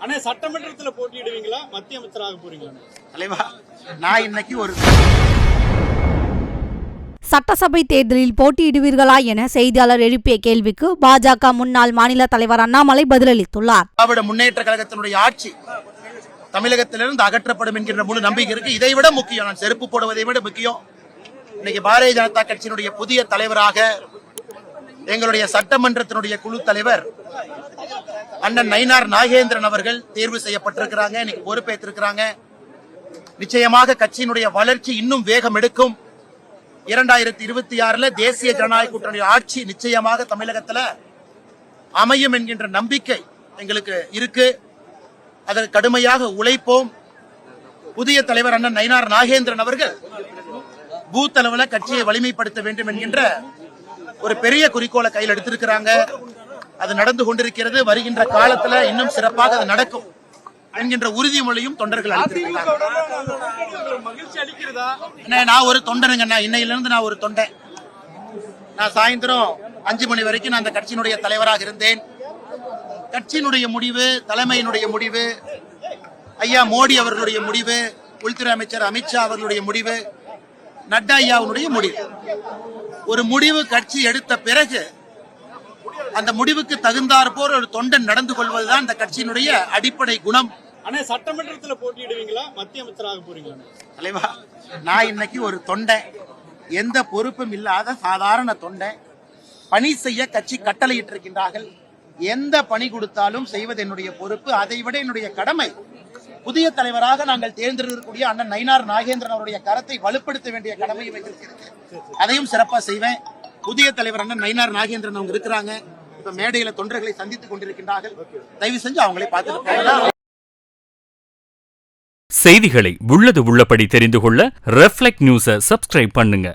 ஆனா சட்டமன்றத்தில் போட்டியிடுவீங்களா, மத்திய அமைச்சராக போறீங்களா? தலைவா, நான் இன்னைக்கு ஒரு சட்டசபை தேர்தலில் போட்டியிடுவீர்களா என செய்தியாளர் எழுப்பிய கேள்விக்கு பாஜக முன்னாள் மாநில தலைவர் அண்ணாமலை பதிலளித்துள்ளார். திராவிட முன்னேற்ற கழகத்தினுடைய ஆட்சி தமிழகத்திலிருந்து அகற்றப்படும் என்கின்ற முழு நம்பிக்கை இருக்கு. இதை விட முக்கியம், நான் செருப்பு போடுவதை விட முக்கியம், இன்னைக்கு பாரதிய ஜனதா கட்சியினுடைய புதிய தலைவராக எங்களுடைய சட்டமன்றத்தினுடைய குழு தலைவர் அண்ணன் நயினார் நாகேந்திரன் அவர்கள் தேர்வு செய்யப்பட்டிருக்கிறாங்க. இன்னைக்கு பொறுப்பேற்றிருக்கிறாங்க. நிச்சயமாக கட்சியினுடைய வளர்ச்சி இன்னும் வேகம் எடுக்கும். 2026 தேசிய ஜனநாயக கூட்டணி ஆட்சி நிச்சயமாக தமிழகத்தில் அமையும் என்கின்ற நம்பிக்கை எங்களுக்கு இருக்கு. அதற்கு கடுமையாக உழைப்போம். புதிய தலைவர் அண்ணன் நயினார் நாகேந்திரன் அவர்கள் பூத் அளவில் கட்சியை வலிமைப்படுத்த வேண்டும் என்கின்ற ஒரு பெரிய குறிக்கோளை கையில் எடுத்திருக்கிறாங்க. அது நடந்து கொண்டிருக்கிறது. வருகின்ற காலத்துல இன்னும் சிறப்பாக அது நடக்கும் என்கின்ற உறுதிமொழியும் தொண்டர்கள் அளித்திருக்கிறாங்க. நான் ஒரு தொண்டனுங்க, இன்னையிலிருந்து நான் ஒரு தொண்டன். நான் சாயந்தரம் 5 மணி வரைக்கும் நான் அந்த கட்சியினுடைய தலைவராக இருந்தேன். கட்சியினுடைய முடிவு, தலைமையினுடைய முடிவு, ஐயா மோடி அவர்களுடைய முடிவு, உள்துறை அமைச்சர் அமித்ஷா அவர்களுடைய முடிவு, நட்டா ஐயாவுடைய முடிவு. ஒரு முடிவு கட்சி எடுத்த பிறகு அந்த முடிவுக்கு தகுந்தாற் போல் ஒரு தொண்டன் நடந்து கொள்வதுதான் இந்த கட்சியினுடைய அடிப்படை குணம். ஆனா சட்டமன்றத்தில் போட்டியிடுவீங்களா, மத்திய அமைச்சராக போறீங்களா? தலைவா, நான் இன்னைக்கு ஒரு தொண்டன், எந்த பொறுப்பும் இல்லாத சாதாரண தொண்டன். பணி செய்ய கட்சி கட்டளையிட்டு இருக்கின்றார்கள். எந்த பணி கொடுத்தாலும் செய்வது என்னுடைய பொறுப்பு. அதை விட என்னுடைய கடமை, புதிய தலைவராக நாங்கள் தேர்ந்தெடுக்கக்கூடிய அண்ணன் நயினார் நாகேந்திரன் அவருடைய கரத்தை வலுப்படுத்த வேண்டிய கடமையை வைத்திருக்கிறது. அதையும் சிறப்பா செய்வேன். புதிய தலைவர் அண்ணன் நயினார் நாகேந்திரன் அவங்க இருக்கிறாங்க. இப்ப மேடையில தொண்டர்களை சந்தித்துக் கொண்டிருக்கின்றார்கள். தயவு செஞ்சு அவங்களை பார்த்துட்டு செய்திகளை உள்ளது உள்ளபடி தெரிந்து கொள்ள ரெஃப்ளெக்ட் நியூஸை சப்ஸ்கிரைப் பண்ணுங்க.